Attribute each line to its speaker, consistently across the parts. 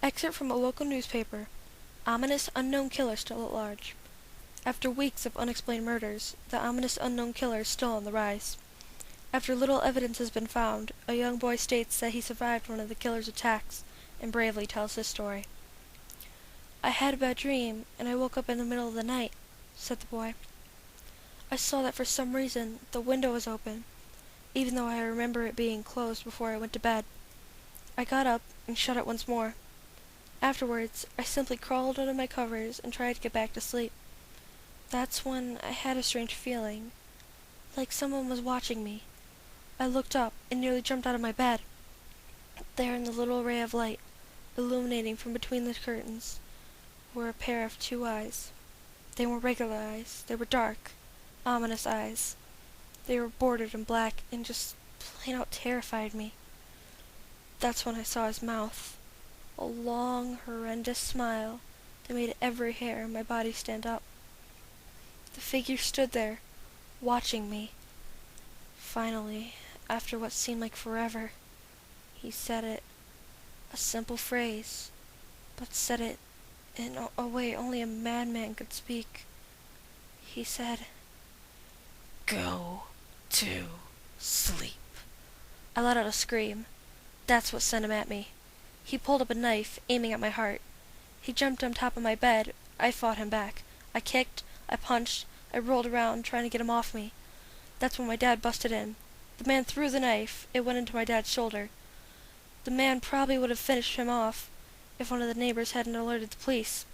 Speaker 1: Excerpt from a local newspaper. Ominous unknown killer still at large. After weeks of unexplained murders, the ominous unknown killer is still on the rise. After little evidence has been found, a young boy states that he survived one of the killer's attacks and bravely tells his story. "I had a bad dream, and I woke up in the middle of the night," said the boy. "I saw that for some reason the window was open, even though I remember it being closed before I went to bed. I got up and shut it once more. Afterwards, I simply crawled under my covers and tried to get back to sleep. That's when I had a strange feeling, like someone was watching me. I looked up and nearly jumped out of my bed. There in the little ray of light, illuminating from between the curtains, were a pair of two eyes. They weren't regular eyes. They were dark, ominous eyes. They were bordered in black and just plain out terrified me. That's when I saw his mouth. A long, horrendous smile that made every hair on my body stand up. The figure stood there, watching me. Finally, after what seemed like forever, he said it. A simple phrase, but said it in a way only a madman could speak. He said, "Go to sleep." I let out a scream. That's what sent him at me. He pulled up a knife, aiming at my heart. He jumped on top of my bed. I fought him back. I kicked, I punched, I rolled around trying to get him off me. That's when my dad busted in. The man threw the knife. It went into my dad's shoulder. The man probably would have finished him off if one of the neighbors hadn't alerted the police.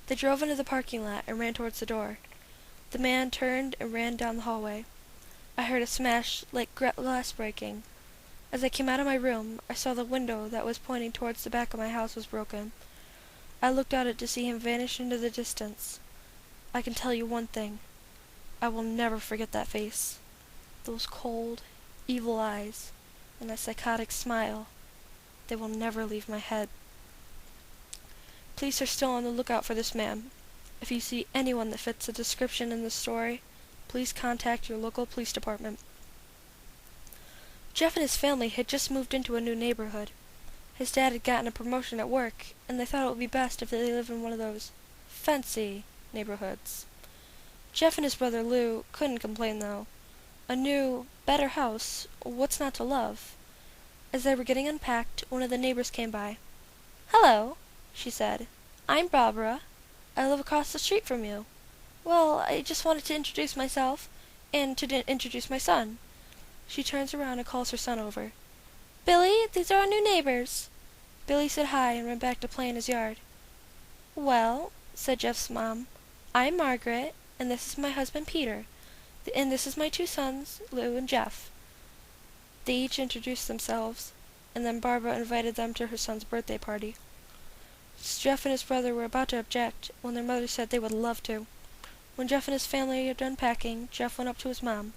Speaker 1: They drove into the parking lot and ran towards the door. The man turned and ran down the hallway. I heard a smash like glass breaking. As I came out of my room, I saw the window that was pointing towards the back of my house was broken. I looked out it to see him vanish into the distance. I can tell you one thing. I will never forget that face. Those cold, evil eyes, and that psychotic smile. They will never leave my head. Police are still on the lookout for this man. If you see anyone that fits the description in this story, please contact your local police department. Jeff and his family had just moved into a new neighborhood. His dad had gotten a promotion at work, and they thought it would be best if they lived in one of those fancy neighborhoods. Jeff and his brother Lou couldn't complain, though. A new, better house, what's not to love? As they were getting unpacked, one of the neighbors came by. "Hello," she said. "I'm Barbara. I live across the street from you. Well, I just wanted to introduce myself, and to introduce my son." She turns around and calls her son over. "Billy, these are our new neighbors." Billy said hi and ran back to play in his yard. "Well," said Jeff's mom, "I'm Margaret, and this is my husband Peter, and this is my two sons, Lou and Jeff." They each introduced themselves, and then Barbara invited them to her son's birthday party. Jeff and his brother were about to object when their mother said they would love to. When Jeff and his family had done packing, Jeff went up to his mom.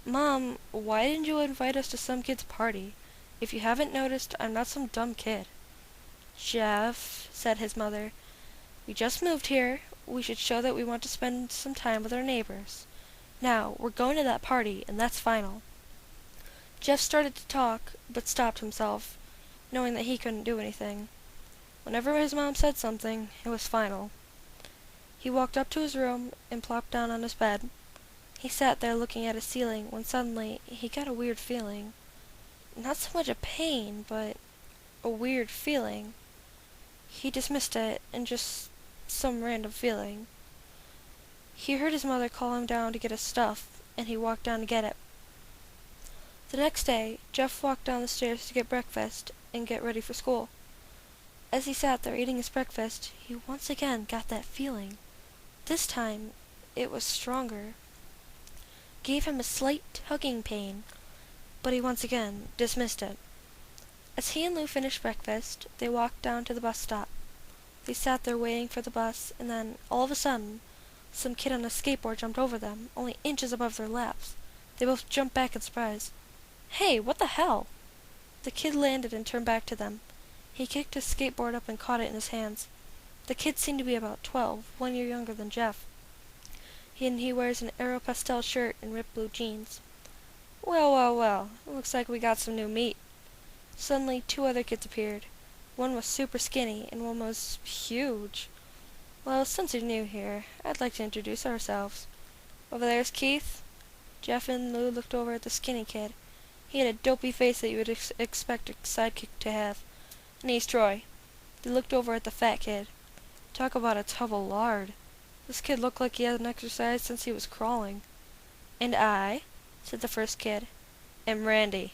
Speaker 1: "Mom, why didn't you invite us to some kid's party? If you haven't noticed, I'm not some dumb kid." "Jeff," said his mother, "we just moved here. We should show that we want to spend some time with our neighbors. Now, we're going to that party, and that's final." Jeff started to talk, but stopped himself, knowing that he couldn't do anything. Whenever his mom said something, it was final. He walked up to his room and plopped down on his bed. He sat there looking at his ceiling when suddenly he got a weird feeling. Not so much a pain, but a weird feeling. He dismissed it and just some random feeling. He heard his mother call him down to get his stuff, and he walked down to get it. The next day, Jeff walked down the stairs to get breakfast and get ready for school. As he sat there eating his breakfast, he once again got that feeling. This time, it was stronger. Gave him a slight tugging pain, but he once again dismissed it. As he and Lou finished breakfast, they walked down to the bus stop. They sat there waiting for the bus, and then, all of a sudden, some kid on a skateboard jumped over them, only inches above their laps. They both jumped back in surprise. "Hey, what the hell?" The kid landed and turned back to them. He kicked his skateboard up and caught it in his hands. The kid seemed to be about 12, 1 year younger than Jeff. He wears an Aeropostale shirt and ripped blue jeans. "Well, well, well, it looks like we got some new meat." Suddenly, two other kids appeared. One was super skinny, and one was huge. Well, since you're new here, I'd like to introduce ourselves. Over there's Keith. Jeff and Lou looked over at the skinny kid. He had a dopey face that you would expect a sidekick to have. And he's Troy. They looked over at the fat kid. Talk about a tub of lard. This kid looked like he hadn't exercised since he was crawling. And I, said the first kid, am Randy.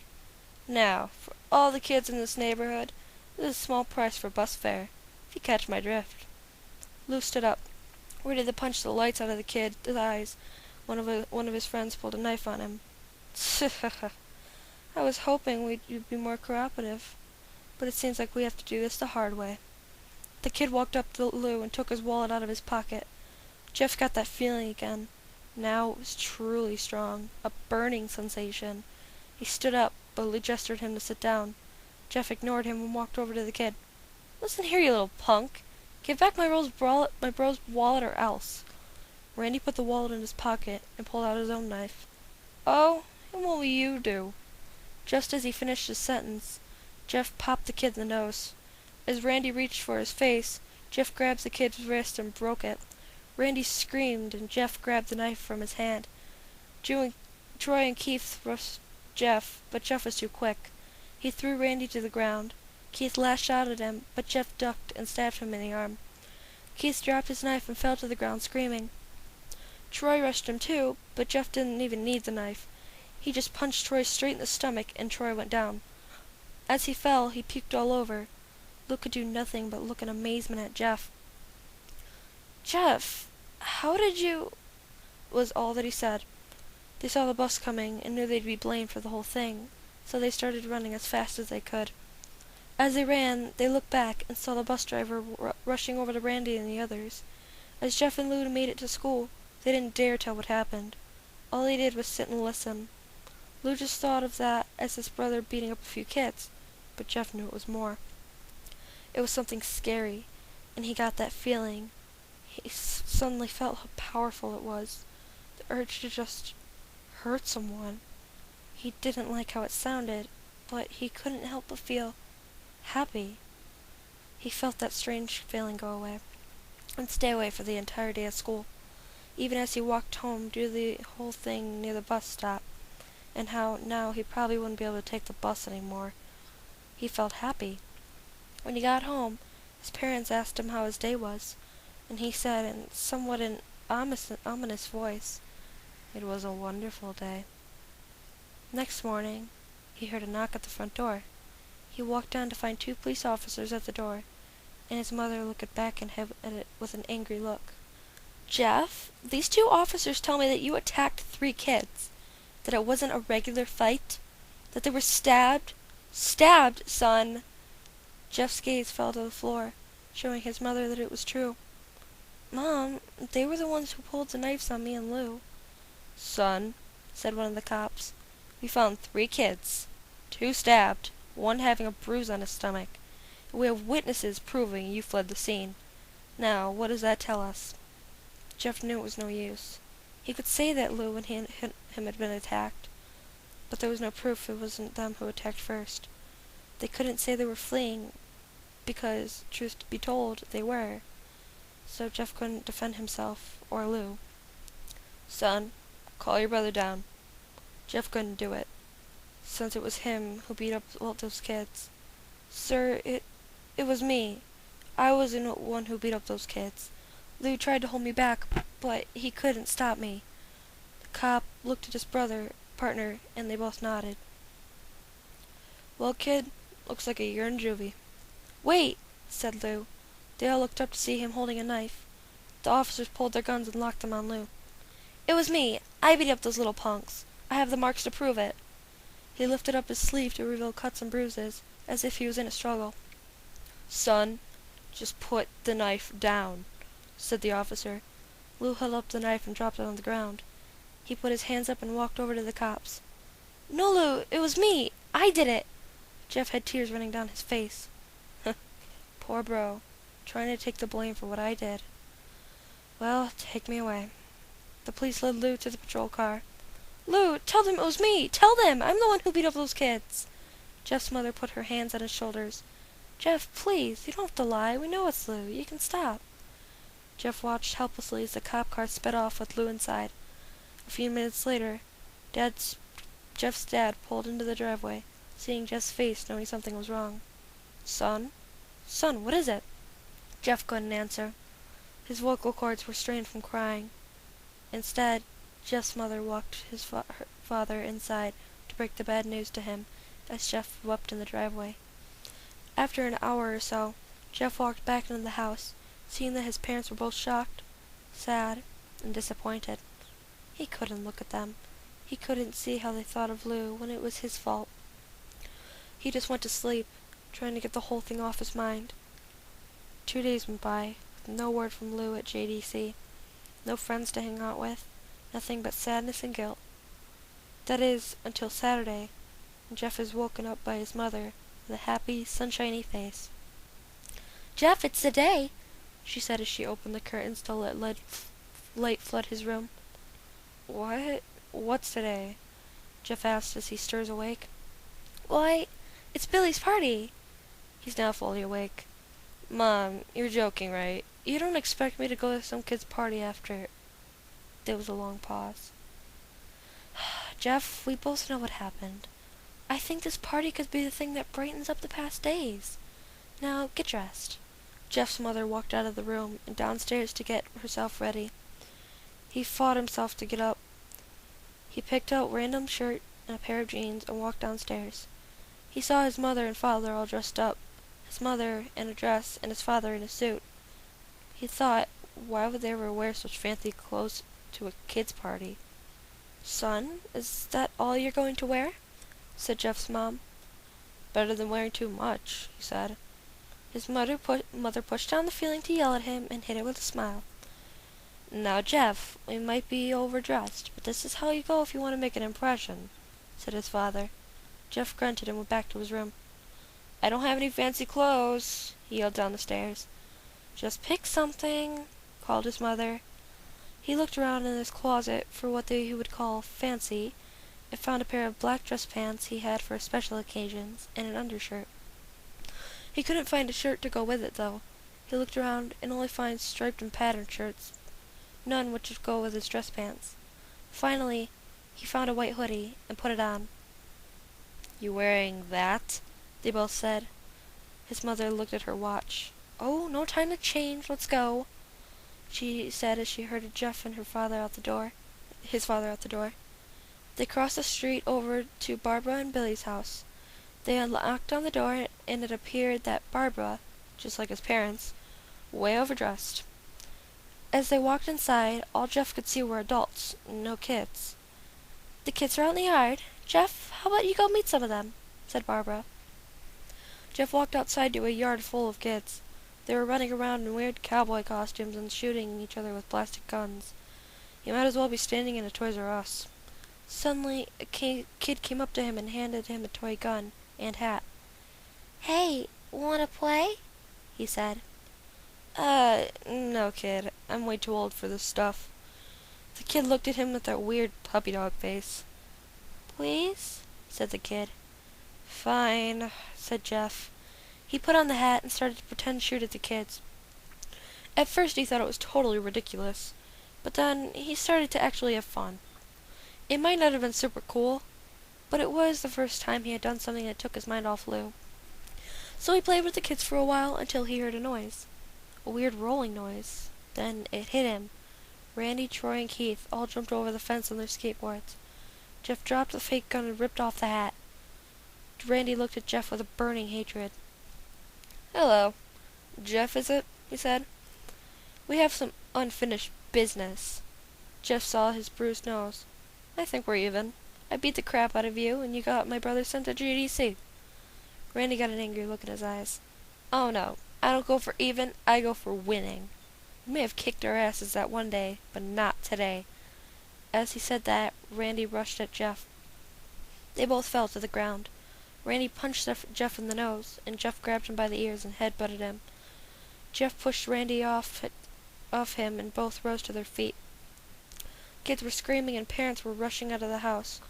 Speaker 1: Now, for all the kids in this neighborhood, this is a small price for bus fare, if you catch my drift. Lou stood up, ready to punch the lights out of the kid's eyes. One of his friends pulled a knife on him. I was hoping you'd be more cooperative, but it seems like we have to do this the hard way. The kid walked up to Lou and took his wallet out of his pocket. Jeff got that feeling again. Now it was truly strong, a burning sensation. He stood up, but Lou gestured him to sit down. Jeff ignored him and walked over to the kid. Listen here, you little punk. Give back my bro's wallet or else. Randy put the wallet in his pocket and pulled out his own knife. Oh, and what will you do? Just as he finished his sentence, Jeff popped the kid in the nose. As Randy reached for his face, Jeff grabbed the kid's wrist and broke it. Randy screamed and Jeff grabbed the knife from his hand. Troy and Keith rushed Jeff, but Jeff was too quick. He threw Randy to the ground. Keith lashed out at him, but Jeff ducked and stabbed him in the arm. Keith dropped his knife and fell to the ground screaming. Troy rushed him too, but Jeff didn't even need the knife. He just punched Troy straight in the stomach and Troy went down. As he fell, he puked all over. Luke could do nothing but look in amazement at Jeff. Jeff, how did you... was all that he said. They saw the bus coming and knew they'd be blamed for the whole thing, so they started running as fast as they could. As they ran, they looked back and saw the bus driver rushing over to Randy and the others. As Jeff and Lou made it to school, they didn't dare tell what happened. All they did was sit and listen. Lou just thought of that as his brother beating up a few kids, but Jeff knew it was more. It was something scary, and he got that feeling. He suddenly felt how powerful it was. The urge to just hurt someone. He didn't like how it sounded, but he couldn't help but feel happy. He felt that strange feeling go away, and stay away for the entire day at school. Even as he walked home due to the whole thing near the bus stop, and how now he probably wouldn't be able to take the bus anymore. He felt happy. When he got home, his parents asked him how his day was, and he said in somewhat an ominous voice, "It was a wonderful day." Next morning, he heard a knock at the front door. He walked down to find 2 police officers at the door, and his mother looked back at it with an angry look. Jeff, these 2 officers tell me that you attacked 3 kids, that it wasn't a regular fight, that they were stabbed. Stabbed, son! Jeff's gaze fell to the floor, showing his mother that it was true. Mom, they were the ones who pulled the knives on me and Lou. Son, said one of the cops, we found 3 kids, 2 stabbed, 1 having a bruise on his stomach, and we have witnesses proving you fled the scene. Now, what does that tell us? Jeff knew it was no use. He could say that Lou and him had been attacked, but there was no proof it wasn't them who attacked first. They couldn't say they were fleeing, because, truth be told, they were. So Jeff couldn't defend himself, or Lou. Son, call your brother down. Jeff couldn't do it, since it was him who beat up all those kids. Sir, it was me. I was the one who beat up those kids. Lou tried to hold me back, but he couldn't stop me. The cop looked at his partner, and they both nodded. Well, kid, looks like you're in juvie. Wait, said Lou. They all looked up to see him holding a knife. The officers pulled their guns and locked them on Lou. It was me. I beat up those little punks. I have the marks to prove it. He lifted up his sleeve to reveal cuts and bruises, as if he was in a struggle. Son, just put the knife down, said the officer. Lou held up the knife and dropped it on the ground. He put his hands up and walked over to the cops. No, Lou, it was me. I did it. Jeff had tears running down his face. Poor bro, trying to take the blame for what I did. Well, take me away. The police led Lou to the patrol car. Lou, tell them it was me. Tell them. I'm the one who beat up those kids. Jeff's mother put her hands on his shoulders. Jeff, please, you don't have to lie. We know it's Lou. You can stop. Jeff watched helplessly as the cop car sped off with Lou inside. A few minutes later, Jeff's dad pulled into the driveway, seeing Jeff's face, knowing something was wrong. Son? Son, what is it? Jeff couldn't answer. His vocal cords were strained from crying. Instead, Jeff's mother walked her father inside to break the bad news to him as Jeff wept in the driveway. After an hour or so, Jeff walked back into the house, seeing that his parents were both shocked, sad, and disappointed. He couldn't look at them. He couldn't see how they thought of Lou when it was his fault. He just went to sleep, trying to get the whole thing off his mind. 2 days went by, with no word from Lou at JDC. No friends to hang out with, nothing but sadness and guilt. That is, until Saturday, when Jeff is woken up by his mother with a happy, sunshiny face. "Jeff, it's the day," she said as she opened the curtains to let light flood his room. "What? What's today?" Jeff asked as he stirs awake. "Why, it's Billy's party." He's now fully awake. "Mom, you're joking, right? You don't expect me to go to some kid's party after..." There was a long pause. "Jeff, we both know what happened. I think this party could be the thing that brightens up the past days. Now, get dressed." Jeff's mother walked out of the room and downstairs to get herself ready. He fought himself to get up. He picked out a random shirt and a pair of jeans and walked downstairs. He saw his mother and father all dressed up, his mother in a dress and his father in a suit. He thought, why would they ever wear such fancy clothes to a kid's party? "Son, is that all you're going to wear?" said Jeff's mom. "Better than wearing too much," he said. His mother pushed down the feeling to yell at him and hit it with a smile. "Now, Jeff, we might be overdressed, but this is how you go if you want to make an impression," said his father. Jeff grunted and went back to his room. "I don't have any fancy clothes," he yelled down the stairs. "Just pick something," called his mother. He looked around in his closet for what he would call fancy, and found a pair of black dress pants he had for special occasions, and an undershirt. He couldn't find a shirt to go with it, though. He looked around and only found striped and patterned shirts, none which would go with his dress pants. Finally, he found a white hoodie and put it on. "You wearing that?" they both said. His mother looked at her watch. "Oh, no time to change. Let's go," she said as she herded Jeff and his father out the door. They crossed the street over to Barbara and Billy's house. They unlocked on the door, and it appeared that Barbara, just like his parents, way overdressed. As they walked inside, all Jeff could see were adults, no kids. "The kids are out in the yard. Jeff, how about you go meet some of them?" said Barbara. Jeff walked outside to a yard full of kids. They were running around in weird cowboy costumes and shooting each other with plastic guns. He might as well be standing in a Toys R Us. Suddenly, a kid came up to him and handed him a toy gun and hat. "Hey, wanna play?" he said. No, kid. I'm way too old for this stuff." The kid looked at him with that weird puppy dog face. "Please?" said the kid. "Fine," said Jeff. He put on the hat and started to pretend to shoot at the kids. At first he thought it was totally ridiculous, but then he started to actually have fun. It might not have been super cool, but it was the first time he had done something that took his mind off Lou. So he played with the kids for a while until he heard a noise. A weird rolling noise. Then it hit him. Randy, Troy, and Keith all jumped over the fence on their skateboards. Jeff dropped the fake gun and ripped off the hat. Randy looked at Jeff with a burning hatred. "Hello. Jeff, is it?" he said. "We have some unfinished business." Jeff saw his bruised nose. "I think we're even. I beat the crap out of you, and you got my brother sent to GDC. Randy got an angry look in his eyes. "Oh no, I don't go for even, I go for winning. We may have kicked our asses that one day, but not today." As he said that, Randy rushed at Jeff. They both fell to the ground. Randy punched Jeff in the nose, and Jeff grabbed him by the ears and headbutted him. Jeff pushed Randy off him, and both rose to their feet. Kids were screaming and parents were rushing out of the house.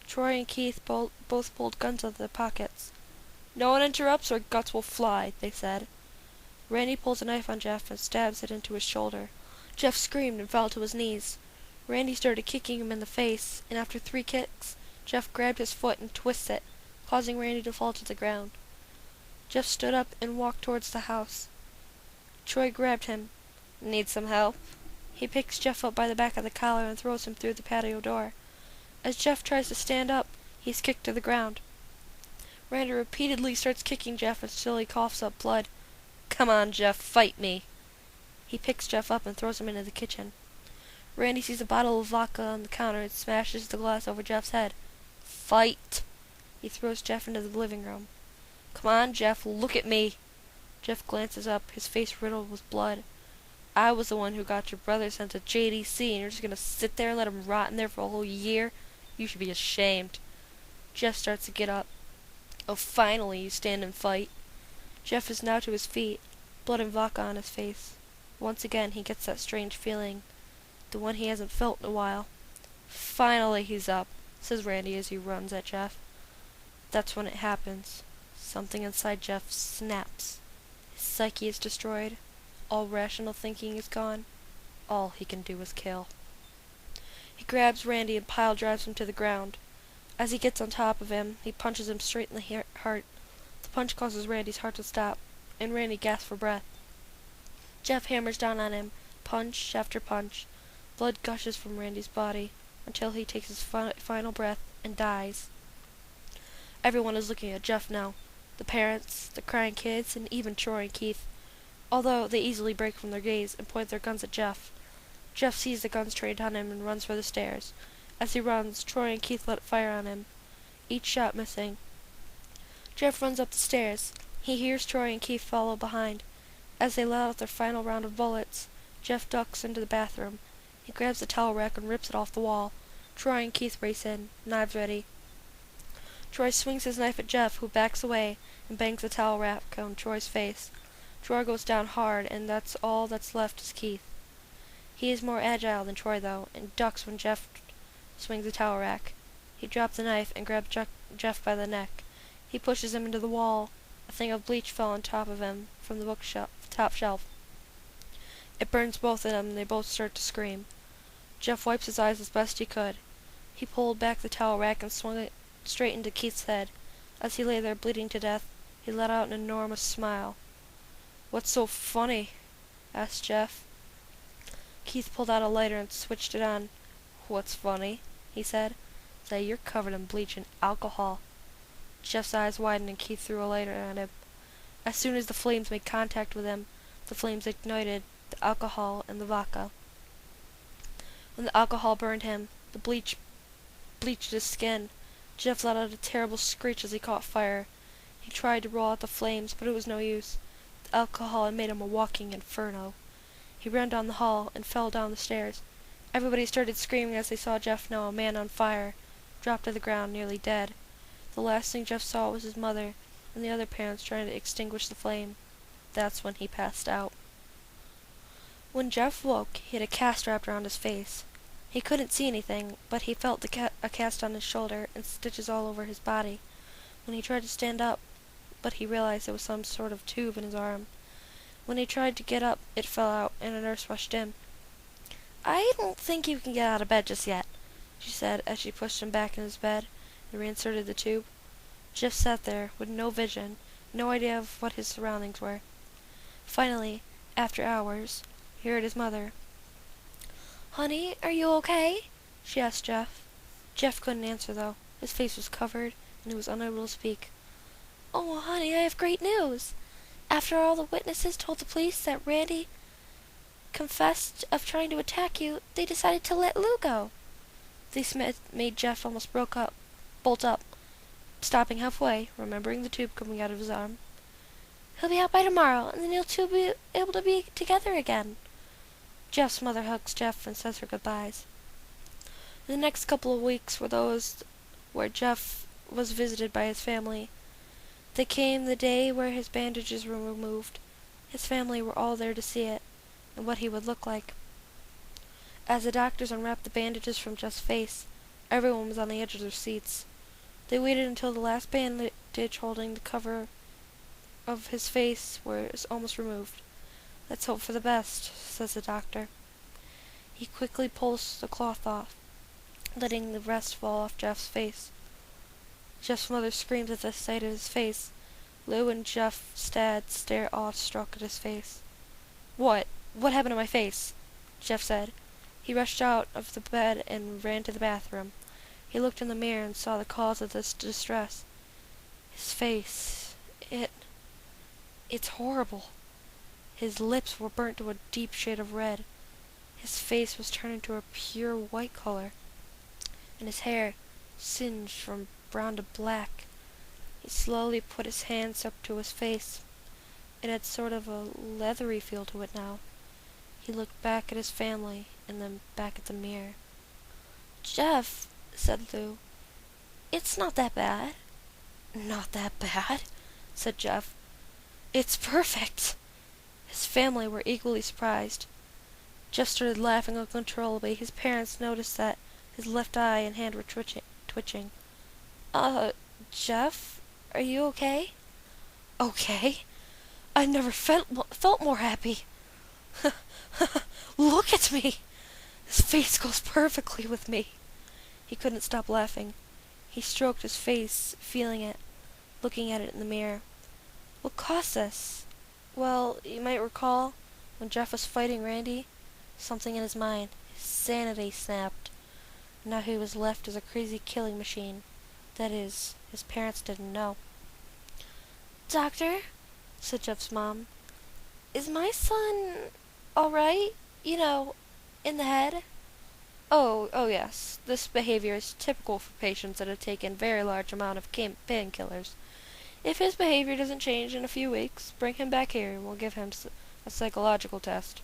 Speaker 1: Troy and Keith both pulled guns out of their pockets. No one interrupts or guts will fly, they said. Randy pulls a knife on Jeff and stabs it into his shoulder. Jeff screamed and fell to his knees. Randy started kicking him in the face, and after 3 kicks, Jeff grabbed his foot and twisted it, causing Randy to fall to the ground. Jeff stood up and walked towards the house. Troy grabbed him. Need some help? He picks Jeff up by the back of the collar and throws him through the patio door. As Jeff tries to stand up, he's kicked to the ground. Randy repeatedly starts kicking Jeff until he coughs up blood. Come on, Jeff, fight me. He picks Jeff up and throws him into the kitchen. Randy sees a bottle of vodka on the counter and smashes the glass over Jeff's head. Fight! He throws Jeff into the living room. Come on, Jeff, look at me. Jeff glances up, his face riddled with blood. I was the one who got your brother sent to JDC, and you're just gonna sit there and let him rot in there for a whole year? You should be ashamed. Jeff starts to get up. Oh, finally, you stand and fight. Jeff is now to his feet, blood and vodka on his face. Once again, he gets that strange feeling, the one he hasn't felt in a while. Finally, he's up, says Randy as he runs at Jeff. That's when it happens. Something inside Jeff snaps. His psyche is destroyed. All rational thinking is gone. All he can do is kill. He grabs Randy and pile drives him to the ground. As he gets on top of him, he punches him straight in the heart. The punch causes Randy's heart to stop, and Randy gasps for breath. Jeff hammers down on him, punch after punch. Blood gushes from Randy's body until he takes his final breath and dies. Everyone is looking at Jeff now. The parents, the crying kids, and even Troy and Keith. Although they easily break from their gaze and point their guns at Jeff. Jeff sees the guns trained on him and runs for the stairs. As he runs, Troy and Keith let fire on him, each shot missing. Jeff runs up the stairs. He hears Troy and Keith follow behind. As they let out their final round of bullets, Jeff ducks into the bathroom. He grabs the towel rack and rips it off the wall. Troy and Keith race in, knives ready. Troy swings his knife at Jeff, who backs away and bangs the towel rack on Troy's face. Troy goes down hard, and that's all that's left is Keith. He is more agile than Troy, though, and ducks when Jeff swings the towel rack. He drops the knife and grabs Jeff by the neck. He pushes him into the wall. A thing of bleach fell on top of him from the top shelf. It burns both of them, and they both start to scream. Jeff wipes his eyes as best he could. He pulled back the towel rack and swung it straight into Keith's head. As he lay there bleeding to death, he let out an enormous smile. "What's so funny?" asked Jeff. Keith pulled out a lighter and switched it on. "What's funny?" he said. "Say, you're covered in bleach and alcohol." Jeff's eyes widened and Keith threw a lighter at him. As soon as the flames made contact with him, the flames ignited the alcohol and the vodka. When the alcohol burned him, the bleach bleached his skin. Jeff let out a terrible screech as he caught fire. He tried to roll out the flames, but it was no use. The alcohol had made him a walking inferno. He ran down the hall and fell down the stairs. Everybody started screaming as they saw Jeff, now a man on fire, drop to the ground nearly dead. The last thing Jeff saw was his mother and the other parents trying to extinguish the flame. That's when he passed out. When Jeff woke, he had a cast wrapped around his face. He couldn't see anything, but he felt a cast on his shoulder and stitches all over his body. When he tried to stand up, but he realized there was some sort of tube in his arm. When he tried to get up, it fell out, and a nurse rushed in. "I don't think you can get out of bed just yet," she said as she pushed him back in his bed and reinserted the tube. Jeff sat there with no vision, no idea of what his surroundings were. Finally, after hours, he heard his mother. "Honey, are you okay?" she asked Jeff. Jeff couldn't answer, though. His face was covered, and he was unable to speak. "Oh, honey, I have great news. After all the witnesses told the police that Randy confessed of trying to attack you, they decided to let Lou go." This made Jeff almost bolt up, stopping halfway, remembering the tube coming out of his arm. "He'll be out by tomorrow, and then you'll two be able to be together again." Jeff's mother hugs Jeff and says her goodbyes. The next couple of weeks were those where Jeff was visited by his family. They came the day where his bandages were removed. His family were all there to see it, and what he would look like. As the doctors unwrapped the bandages from Jeff's face, everyone was on the edge of their seats. They waited until the last bandage holding the cover of his face was almost removed. "Let's hope for the best," says the doctor. He quickly pulls the cloth off, letting the rest fall off Jeff's face. Jeff's mother screams at the sight of his face. Lou and Jeff's dad stare awestruck at his face. "What? What happened to my face?" Jeff said. He rushed out of the bed and ran to the bathroom. He looked in the mirror and saw the cause of this distress. His face, it's horrible. His lips were burnt to a deep shade of red. His face was turned into a pure white color, and his hair singed from brown to black. He slowly put his hands up to his face. It had sort of a leathery feel to it now. He looked back at his family, and then back at the mirror. "Jeff," said Lou, "it's not that bad." "Not that bad?" said Jeff. "It's perfect." His family were equally surprised. Jeff started laughing uncontrollably. His parents noticed that his left eye and hand were twitching. Jeff, are you okay?" "Okay? I never felt more happy. Look at me! His face goes perfectly with me." He couldn't stop laughing. He stroked his face, feeling it, looking at it in the mirror. "What caused this?" "Well, you might recall, when Jeff was fighting Randy, something in his mind, his sanity snapped. Now he was left as a crazy killing machine. That is, his parents didn't know." "Doctor," said Jeff's mom, "is my son all right? You know, in the head?" Oh yes. This behavior is typical for patients that have taken very large amount of painkillers. If his behavior doesn't change in a few weeks, bring him back here and we'll give him a psychological test."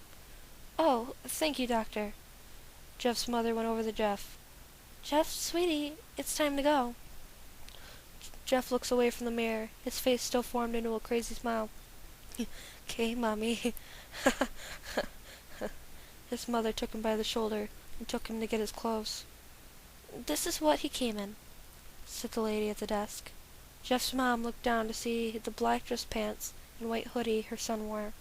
Speaker 1: "Oh, thank you, doctor." Jeff's mother went over to Jeff. "Jeff, sweetie, it's time to go." Jeff looks away from the mirror, his face still formed into a crazy smile. "Okay, mommy." His mother took him by the shoulder and took him to get his clothes. "This is what he came in," said the lady at the desk. Jeff's mom looked down to see the black dress pants and white hoodie her son wore.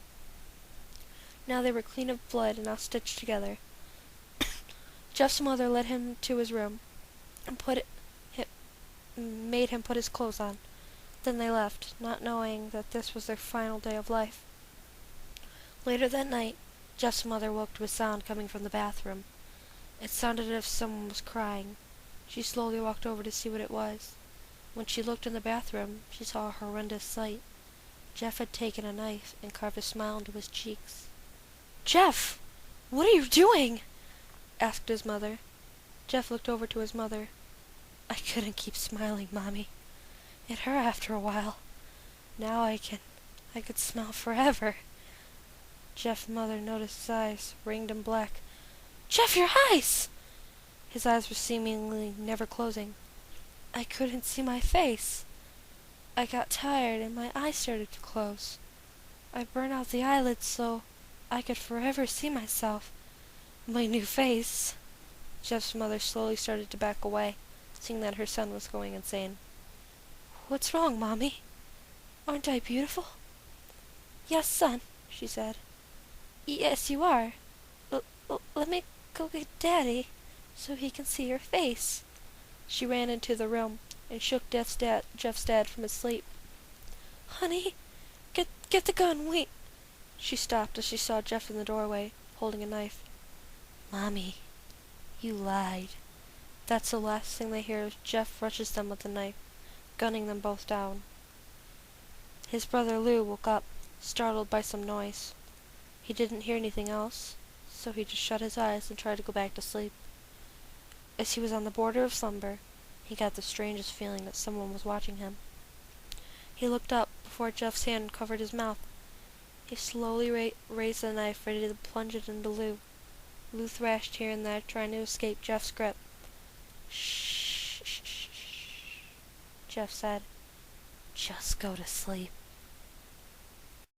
Speaker 1: Now they were clean of blood and all stitched together. Jeff's mother led him to his room and made him put his clothes on. Then they left, not knowing that this was their final day of life. Later that night, Jeff's mother woke to a sound coming from the bathroom. It sounded as if someone was crying. She slowly walked over to see what it was. When she looked in the bathroom, she saw a horrendous sight. Jeff had taken a knife and carved a smile into his cheeks. "Jeff! What are you doing?" asked his mother. Jeff looked over to his mother. "I couldn't keep smiling, Mommy. It hurt after a while. Now I could smile forever." Jeff's mother noticed his eyes, ringed and black. "Jeff, your eyes!" His eyes were seemingly never closing. "I couldn't see my face. I got tired and my eyes started to close. I burned out the eyelids so I could forever see myself. My new face." Jeff's mother slowly started to back away, seeing that her son was going insane. "What's wrong, Mommy? Aren't I beautiful?" "Yes, son," she said. "Yes, you are. Let me go get Daddy so he can see your face." She ran into the room and shook Jeff's dad from his sleep. "Honey, get the gun, wait." She stopped as she saw Jeff in the doorway, holding a knife. "Mommy, you lied." That's the last thing they hear as Jeff rushes them with the knife, gunning them both down. His brother Lou woke up, startled by some noise. He didn't hear anything else, so he just shut his eyes and tried to go back to sleep. As he was on the border of slumber, he got the strangest feeling that someone was watching him. He looked up before Jeff's hand covered his mouth. He slowly raised the knife, ready to plunge it into Lou. Lou thrashed here and there, trying to escape Jeff's grip. "Shh, shh, shh, shh," Jeff said. "Just go to sleep."